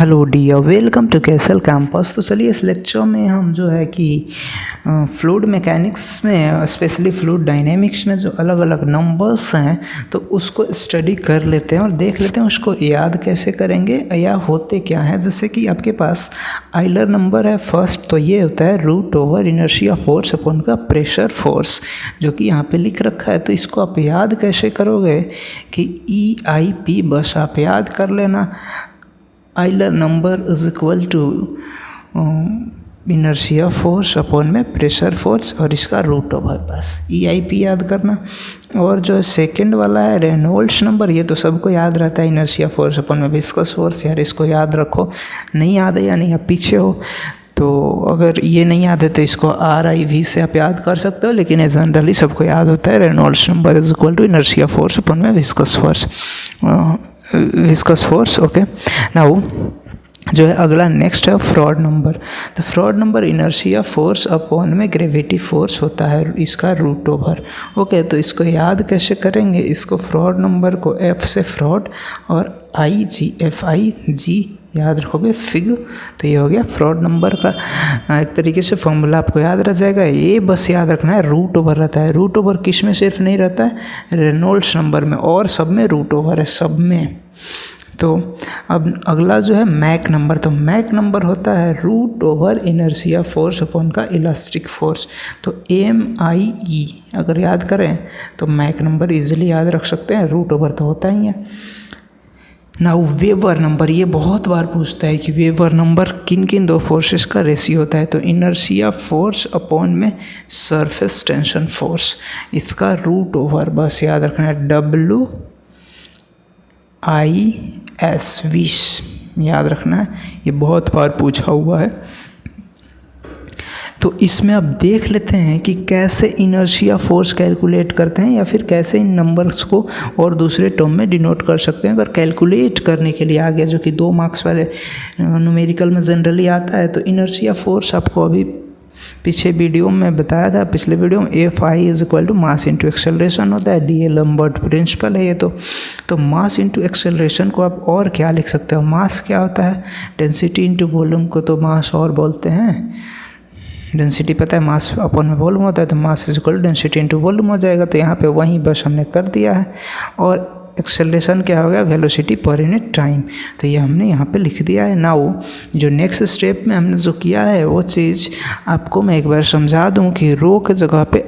Hello dear, welcome to castle campus. तो चलिए इस लेक्चर में हम जो है कि फ्लूइड मैकेनिक्स में, स्पेशली फ्लूइड डायनेमिक्स में जो अलग अलग नंबर्स हैं तो उसको स्टडी कर लेते हैं और देख लेते हैं उसको याद कैसे करेंगे या होते क्या हैं। जैसे कि आपके पास आइलर नंबर है फर्स्ट, तो ये होता है root over inertia force upon का प्रेशर फोर्स, जो कि यहाँ पे लिख रखा है। तो इसको आप याद कैसे करोगे कि EIP, बस आप याद कर लेना। Euler number is equal to inertia force upon में प्रेशर फोर्स और इसका रूट ओवर, बस EIP याद करना। और जो सेकंड वाला है रेनॉल्ड्स नंबर, ये तो सबको याद रहता है, इनर्शिया फोर्स अपॉन में विस्कस फोर्स। यार इसको याद रखो, नहीं याद है यानी आप पीछे हो। तो अगर ये नहीं याद है तो इसको RIV से आप याद कर सकते हो, लेकिन जनरली सबको याद होता है Reynolds number is equal to inertia force upon में विस्कस फोर्स। ओके, नाउ जो है अगला नेक्स्ट है फ्रॉड नंबर। तो Froude number inertia force upon में ग्रेविटी फोर्स होता है, इसका रूट ओवर। ओके, तो इसको याद कैसे करेंगे? इसको फ्रॉड नंबर को F से फ्रॉड और FIG याद रखोगे, फिग। तो ये हो गया फ्रॉड नंबर का एक तरीके से फॉर्मूला, आपको याद रह जाएगा। ये बस याद रखना है, रूट ओवर रहता है। रूट ओवर किस में सिर्फ नहीं रहता है? रेनॉल्ड्स नंबर में, और सब में रूट ओवर है, सब में। तो अब अगला जो है मैक नंबर। तो मैक नंबर होता है root over inertia force upon का इलास्टिक फोर्स। तो MIE अगर याद करें तो मैक नंबर इजीली याद रख सकते हैं, रूट ओवर तो होता ही है। नाउ वेबर नंबर, ये बहुत बार पूछता है कि वेबर नंबर किन किन दो फोर्सेस का रेशियो होता है। तो इनर्शिया फोर्स अपॉन में सरफेस टेंशन फोर्स, इसका रूट ओवर बस याद रखना है WIS, विश याद रखना है, ये बहुत बार पूछा हुआ है। तो इसमें अब देख लेते हैं कि कैसे इनर्शिया फोर्स कैलकुलेट करते हैं, या फिर कैसे इन नंबर्स को और दूसरे टर्म में डिनोट कर सकते हैं। अगर कैलकुलेट करने के लिए आ गया, जो कि 2 मार्क्स वाले न्यूमेरिकल में जनरली आता है, तो इनर्शिया फोर्स आपको अभी पीछे वीडियो में बताया था, पिछले वीडियो में, FI is equal to mass into acceleration होता है। DL लंबर्ट प्रिंसिपल है ये। तो मास इंटू एक्सेलरेशन को आप और क्या लिख सकते हो? मास क्या होता है? डेंसिटी इंटू वॉल्यूम को तो मास और बोलते हैं। डेंसिटी पता है, मास अपॉन में वॉल्यूम होता है, तो mass is equal to density into volume हो जाएगा। तो यहाँ पे वहीं बस हमने कर दिया है। और एक्सेलरेशन क्या हो गया? Velocity per unit time. तो ये हमने यहाँ पे लिख दिया है। नाउ जो नेक्स्ट स्टेप में हमने जो किया है वो चीज़ आपको मैं एक बार समझा दूँ कि रो के जगह पे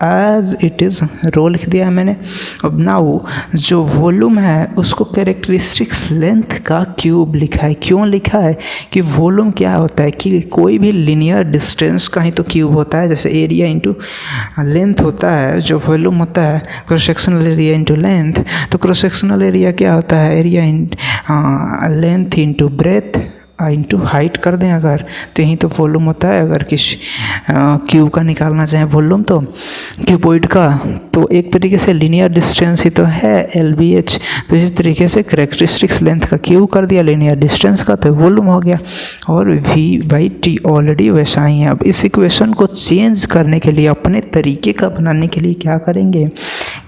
एज इट इज़ रो लिख दिया है मैंने। अब नाउ जो वॉल्यूम है उसको कैरेक्टरिस्टिक्स लेंथ का क्यूब लिखा है। क्यों लिखा है? कि वॉल्यूम क्या होता है कि कोई भी लिनियर डिस्टेंस का ही तो क्यूब होता है। जैसे एरिया इंटू लेंथ होता है, जो वॉल्यूम होता है cross sectional area into length. तो क्रॉस सेक्शनल एरिया क्या होता है? Area length into breadth into height कर दें अगर, तो यही तो वॉल्यूम होता है। अगर किस क्यूब का निकालना चाहें वॉल्यूम, तो क्यूबॉइड का, तो एक तरीके से लीनियर डिस्टेंस ही तो है LBH। तो इस तरीके से कैरेक्टरिस्टिक्स लेंथ का क्यूब कर दिया, लीनियर डिस्टेंस का, तो वॉल्यूम हो गया। और V/T ऑलरेडी वैसा ही है। अब इस इक्वेशन को चेंज करने के लिए, अपने तरीके का बनाने के लिए क्या करेंगे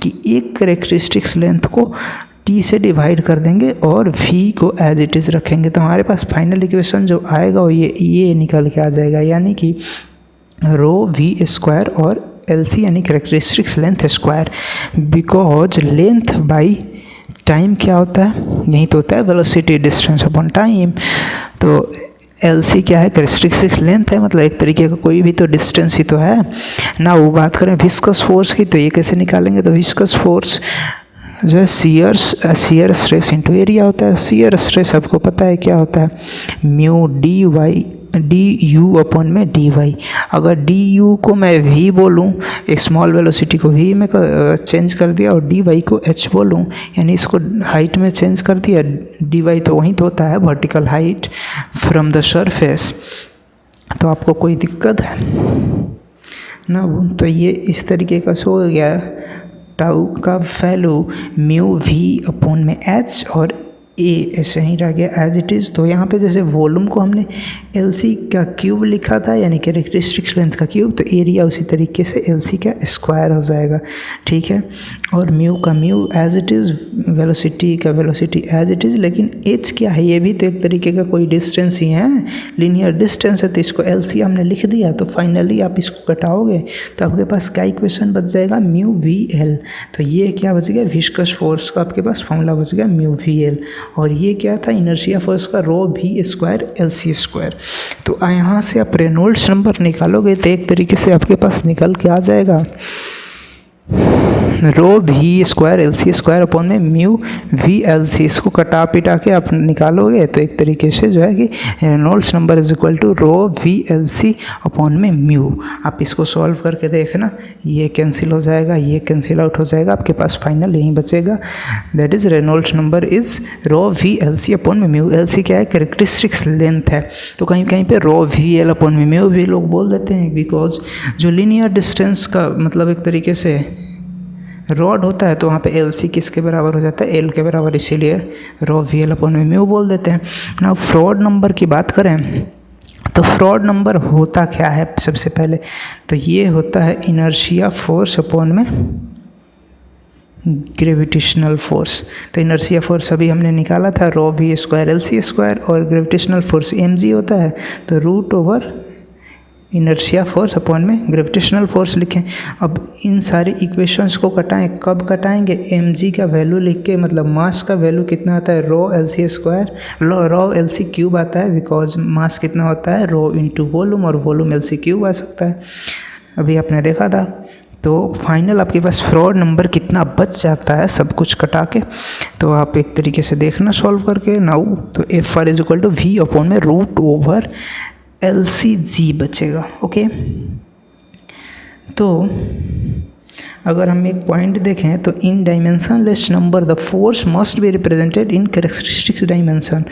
कि एक कैरेक्टरिस्टिक्स लेंथ को T से डिवाइड कर देंगे और V को एज इट इज़ रखेंगे। तो हमारे पास फाइनल इक्वेशन जो आएगा वो ये निकल के आ जाएगा, यानी कि रो V स्क्वायर और LC यानी characteristics length square. Because length by time क्या होता है? यही तो होता है वेलोसिटी डिस्टेंस अपॉन टाइम। तो LC क्या है? कैरेक्टरिस्टिक्स लेंथ है, मतलब एक तरीके का कोई भी तो डिस्टेंस ही तो है ना। वो बात करें विस्कस फोर्स की, तो ये कैसे निकालेंगे? तो विस्कस फोर्स जो है शियर स्ट्रेस इंटू एरिया होता है। शियर स्ट्रेस आपको पता है क्या होता है? म्यू DU अपॉन में DY। अगर DU को मैं V बोलूँ, एक स्मॉल वेलोसिटी को V में चेंज कर दिया, और DY को H बोलूँ, यानी इसको हाइट में चेंज कर दिया। DY तो वहीं तो होता है vertical height from the surface. तो आपको कोई दिक्कत है ना? तो ये इस तरीके का सो गया। टाउ का वैल्यू म्यू V अपॉन में H और ए ऐसे ही रह गया एज इट इज़। तो यहाँ पे जैसे वॉल्यूम को हमने एलसी का क्यूब लिखा था यानी कैरेक्टरिस्टिक लेंथ का क्यूब, तो एरिया उसी तरीके से एलसी का स्क्वायर हो जाएगा, ठीक है। और म्यू का mu as it is, velocity का वेलोसिटी एज इट इज़। लेकिन एच क्या है, ये भी तो एक तरीके का कोई डिस्टेंस ही है, लीनियर डिस्टेंस है, तो इसको एलसी हमने लिख दिया। तो फाइनली आप इसको घटाओगे तो आपके पास क्या इक्वेशन बच जाएगा, म्यू वी एल। तो ये क्या बच गया, विस्कस फोर्स का आपके पास फॉर्मूला बच गया म्यू वी एल। और ये क्या था, इनर्शिया फोर्स का rho v square l c square. तो यहाँ से आप रेनॉल्ड्स नंबर निकालोगे तो एक तरीके से आपके पास निकल के आ जाएगा rho v square l c square upon में म्यू वी एल सी। इसको कटा पिटा के आप निकालोगे तो एक तरीके से जो है कि Reynolds number is equal to rho v l c upon में म्यू। आप इसको सॉल्व करके देखना, ये कैंसिल हो जाएगा, ये कैंसिल आउट हो जाएगा, आपके पास फाइनल यहीं बचेगा, that is Reynolds number is rho v l c upon में म्यू। एल सी क्या है, कैरेक्टरिस्टिक्स लेंथ है, तो कहीं कहीं पे रो वी एल अपॉन में म्यू भी लोग बोल देते हैं, बिकॉज जो लीनियर डिस्टेंस का मतलब एक तरीके से रॉड होता है तो वहाँ पे एल सी किसके बराबर हो जाता है, एल के बराबर, इसीलिए रो वी एल अपॉन में म्यू बोल देते हैं ना। फ्रॉड नंबर की बात करें तो फ्रॉड नंबर होता क्या है, सबसे पहले तो ये होता है इनर्शिया फोर्स अपॉन में ग्रेविटेशनल फोर्स। तो इनर्शिया फोर्स अभी हमने निकाला था rho v square l c square, और ग्रेविटेशनल फोर्स एम जी होता है, तो root over inertia force upon में ग्रेविटेशनल फोर्स लिखें। अब इन सारी इक्वेशंस को कटाएं, कब कटाएंगे, एम जी का वैल्यू लिख के, मतलब मास का वैल्यू कितना आता है, rho l c square rho l c cube आता है, बिकॉज मास कितना होता है, रो इंटू वॉल्यूम, और वॉल्यूम एल सी क्यूब आ सकता है, अभी आपने देखा था। तो फाइनल आपके पास फ्रॉड नंबर कितना बच जाता है सब कुछ कटा के, तो आप एक तरीके से देखना सॉल्व करके नाउ। तो f r is equal to v upon में root over l c g बचेगा, ओके। तो अगर हम एक पॉइंट देखें तो in dimensionless number the force must be represented in characteristics dimension,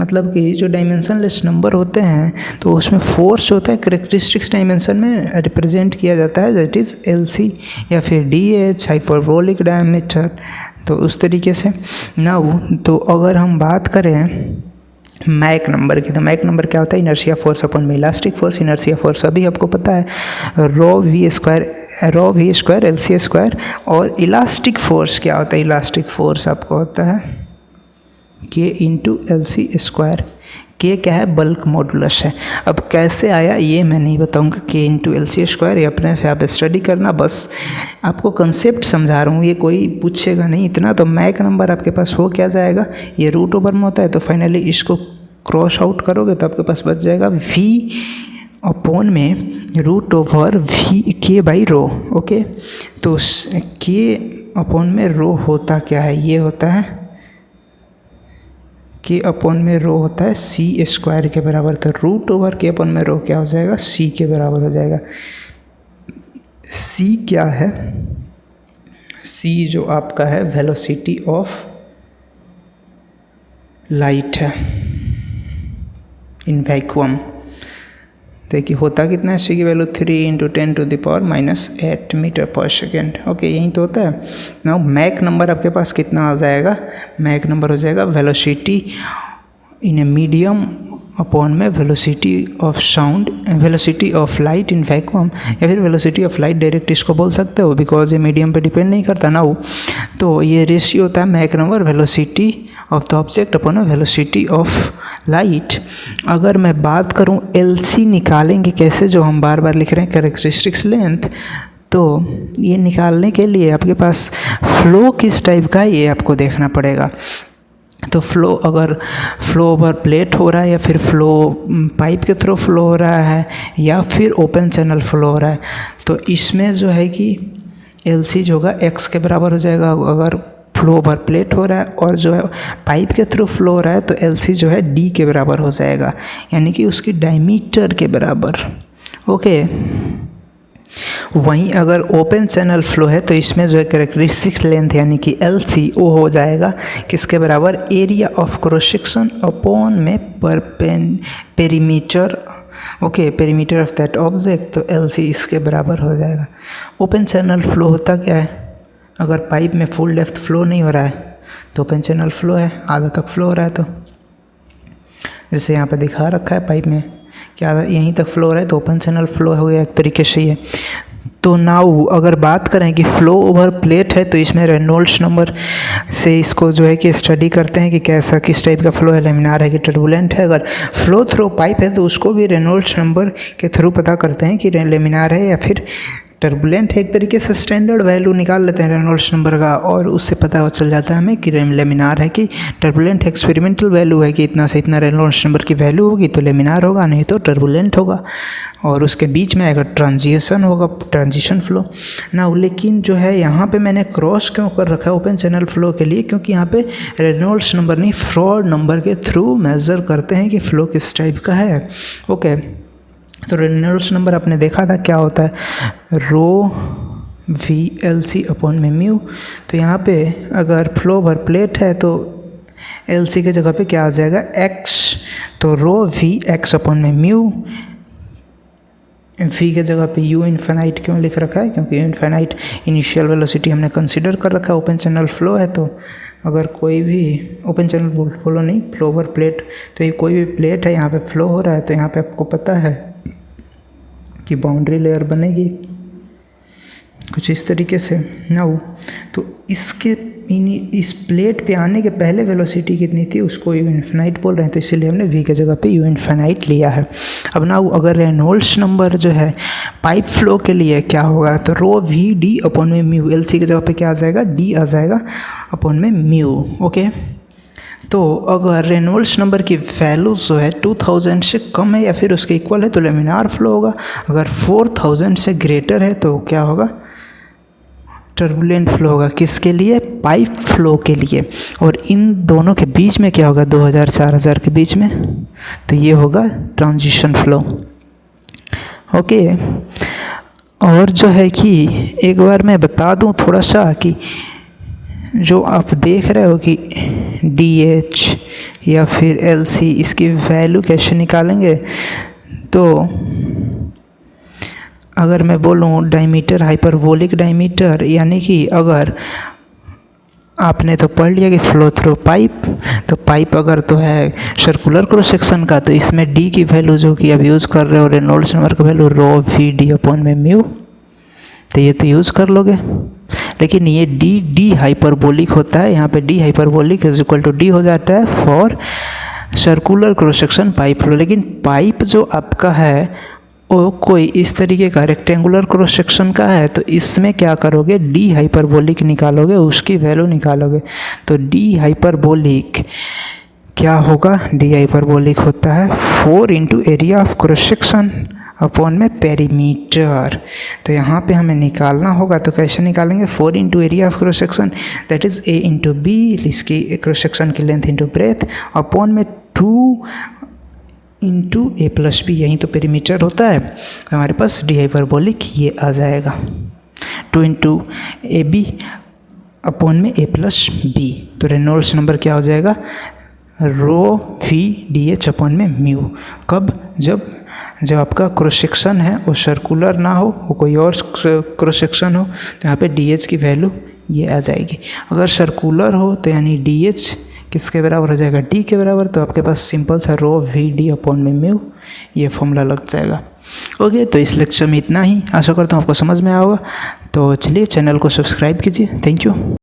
मतलब कि जो डायमेंशनलेस नंबर होते हैं तो उसमें फोर्स होता है कैरेक्टरिस्टिक्स डायमेंशन में रिप्रेजेंट किया जाता है, दैट इज़ एल सी या फिर डी एच हाइपरबोलिक डायमीटर। तो उस तरीके से नाउ, तो अगर हम बात करें मैक नंबर की, तो मैक नंबर क्या होता है, इनर्शिया फोर्स अपॉन में इलास्टिक फोर्स। इनर्शिया फोर्स अभी आपको पता है rho v square l c square. और इलास्टिक फोर्स क्या होता है, इलास्टिक फोर्स आपको होता है के इंटू एल सी स्क्वायर। के क्या है, बल्क मॉडुलस है। अब कैसे आया ये मैं नहीं बताऊंगा, के इंटू एल सी स्क्वायर, ये अपने से आप स्टडी करना, बस आपको कंसेप्ट समझा रहा हूँ, ये कोई पूछेगा नहीं इतना। तो मैक नंबर आपके पास हो क्या जाएगा, ये रूट ओवर में होता है, तो फाइनली इसको क्रॉस आउट करोगे तो आपके पास बच जाएगा वी अपॉन में रूट ओवर वी के बाई रो, ओके। तो के अपॉन में रो होता क्या है, ये होता है के अपॉन में रो होता है सी स्क्वायर के बराबर, तो रूट ओवर के अपॉन में रो क्या हो जाएगा, सी के बराबर हो जाएगा। सी क्या है, सी जो आपका है वेलोसिटी ऑफ लाइट है इन वैक्यूम। देखिए होता कितना है, सी की वैल्यू 3 × 10⁻⁻8 मीटर पर सेकेंड, ओके, यही तो होता है ना। मैक नंबर आपके पास कितना आ जाएगा, मैक नंबर हो जाएगा velocity in a medium upon में velocity of sound, velocity of light in vacuum, या फिर वेलोसिटी ऑफ लाइट डायरेक्ट इसको बोल सकते हो, बिकॉज ये मीडियम पे डिपेंड नहीं करता ना वो। तो ये रेशियो होता है Mach number velocity of the object upon velocity of light. अगर मैं बात करूं एलसी निकालेंगे कैसे, जो हम बार बार लिख रहे हैं कैरेक्टरिस्टिक्स लेंथ, तो ये निकालने के लिए आपके पास फ्लो किस टाइप का है ये आपको देखना पड़ेगा। तो फ्लो, अगर फ्लो ओवर प्लेट हो रहा है, या फिर फ्लो पाइप के थ्रू फ्लो हो रहा है, या फिर ओपन चैनल फ्लो हो रहा है, तो इसमें जो है कि एलसी जो होगा एक्स के बराबर हो जाएगा अगर फ्लो ओवर प्लेट हो रहा है, और जो है पाइप के थ्रू फ्लो हो रहा है तो एलसी जो है डी के बराबर हो जाएगा, यानी कि उसकी डायमीटर के बराबर, ओके। वहीं अगर ओपन चैनल फ्लो है तो इसमें जो है कैरेक्टरिस्टिक्स लेंथ यानी कि एलसी वो हो जाएगा किसके बराबर, area of cross section upon में perimeter, okay, perimeter of that object, तो एलसी इसके बराबर हो जाएगा। ओपन चैनल फ्लो होता क्या है, अगर पाइप में फुल डेप्थ फ्लो नहीं हो रहा है तो ओपन चैनल फ्लो है, आधा तक फ्लो हो रहा है। तो जैसे यहाँ पे दिखा रखा है पाइप में कि आधा यहीं तक फ्लो हो रहा है, तो ओपन चैनल फ्लो हो गया एक तरीके से ये। तो नाउ अगर बात करें कि फ्लो ओवर प्लेट है, तो इसमें रेनॉल्ड्स नंबर से इसको जो है कि स्टडी करते हैं कि कैसा किस टाइप का फ्लो है, लेमिनार है कि टर्बुलेंट है। अगर फ्लो थ्रू पाइप है तो उसको भी रेनॉल्ड्स नंबर के थ्रू पता करते हैं कि लेमिनार है या फिर टर्बुलेंट है। एक तरीके से स्टैंडर्ड वैल्यू निकाल लेते हैं रेनॉल्ड्स नंबर का, और उससे पता चल जाता है हमें कि लेमिनार है कि टर्बुलेंट। एक्सपेरिमेंटल वैल्यू है कि इतना से इतना रेनॉल्ड्स नंबर की वैल्यू होगी तो लेमिनार होगा, नहीं तो टर्बुलेंट होगा। और उसके बीच में अगर ट्रांजिशन होगा, ट्रांजिशन फ्लो ना। लेकिन जो है यहाँ पे मैंने क्रॉस क्यों कर रखा है ओपन चैनल फ्लो के लिए, क्योंकि यहाँ पे रेनॉल्ड्स नंबर नहीं, फ्रॉड नंबर के थ्रू मेज़र करते हैं कि फ़्लो किस टाइप का है। ओके, तो रेनॉल्ड्स नंबर आपने देखा था क्या होता है, रो VLC अपॉन में म्यू। तो यहाँ पे अगर फ्लो ओवर प्लेट है तो LC के जगह पे क्या आ जाएगा, x। तो रो VX अपॉन में म्यू। V के जगह पे U इन्फिनाइट क्यों लिख रखा है, क्योंकि U इन्फिनाइट इनिशियल वेलोसिटी हमने कंसिडर कर रखा है। ओपन चैनल फ्लो है तो अगर कोई भी ओपन चैनल फ्लो नहीं, फ्लो ओवर प्लेट, तो ये कोई भी प्लेट है यहाँ पे फ्लो हो रहा है, तो यहाँ पे आपको पता है कि बाउंड्री लेयर बनेगी कुछ इस तरीके से ना। तो इसके इस प्लेट पे आने के पहले वेलोसिटी कितनी थी उसको U इन्फिनाइट बोल रहे हैं, तो इसीलिए हमने V की जगह पे U इन्फिनाइट लिया है। अब ना अगर रेनॉल्ड्स नंबर जो है पाइप फ्लो के लिए क्या होगा, तो रो VD अपॉन में म्यू। LC की जगह पे क्या आ जाएगा, D आ जाएगा अपॉन में म्यू। ओके, तो अगर रेनॉल्ड्स नंबर की वैल्यू जो है 2000 से कम है या फिर उसके इक्वल है तो लेमिनार फ्लो होगा। अगर 4000 से ग्रेटर है तो क्या होगा, टर्बुलेंट फ्लो होगा। किसके लिए, पाइप फ्लो के लिए। और इन दोनों के बीच में क्या होगा, 2000-4000 के बीच में, तो ये होगा ट्रांजिशन फ्लो। ओके, और जो है कि एक बार मैं बता दूं थोड़ा सा कि जो आप देख रहे हो कि DH या फिर LC, इसकी वैल्यू कैसे निकालेंगे। तो अगर मैं बोलूँ डायमीटर, हाइपरबोलिक डायमीटर, यानी कि अगर आपने तो पढ़ लिया कि फ्लो थ्रू पाइप, तो पाइप अगर तो है सर्कुलर क्रॉस सेक्शन का, तो इसमें D की वैल्यू जो कि अब यूज़ कर रहे हो रेनॉल्ड्स नंबर का वैल्यू रो VD अपॉन में म्यू, तो ये तो यूज़ कर लोगे। लेकिन ये D हाइपरबोलिक होता है, यहाँ पे D hyperbolic is equal to D हो जाता है for circular cross section pipe flow. लेकिन पाइप जो आपका है वो कोई इस तरीके का रेक्टेंगुलर क्रॉस सेक्शन का है, तो इसमें क्या करोगे, D हाइपरबोलिक निकालोगे, उसकी वैल्यू निकालोगे। तो D हाइपरबोलिक क्या होगा, D हाइपरबोलिक होता है 4 into area of cross section upon में पेरीमीटर। तो यहाँ पे हमें निकालना होगा, तो कैसे निकालेंगे, 4 into area of cross section that is A into B, इसकी क्रॉस सेक्शन की लेंथ इंटू ब्रेथ, अपॉन में 2 इंटू A प्लस B, यहीं तो पेरीमीटर होता है। तो हमारे पास D हाइपरबोलिक ये आ जाएगा 2 इंटू AB अपॉन में A प्लस B। तो रेनॉल्ड्स नंबर क्या हो जाएगा, रो VDH अपॉन में म्यू। कब, जब आपका क्रॉस सेक्शन है वो सर्कुलर ना हो, वो कोई और क्रॉस सेक्शन हो, तो यहाँ पे DH की वैल्यू ये आ जाएगी। अगर सर्कुलर हो तो यानी DH किसके बराबर हो जाएगा, D के बराबर। तो आपके पास सिंपल सा रो VD अपॉन में म्यू ये फॉर्मूला लग जाएगा। ओके, तो इस लेक्चर में इतना ही, आशा करता हूँ आपको समझ में आया होगा। तो चलिए चैनल को सब्सक्राइब कीजिए। Thank you.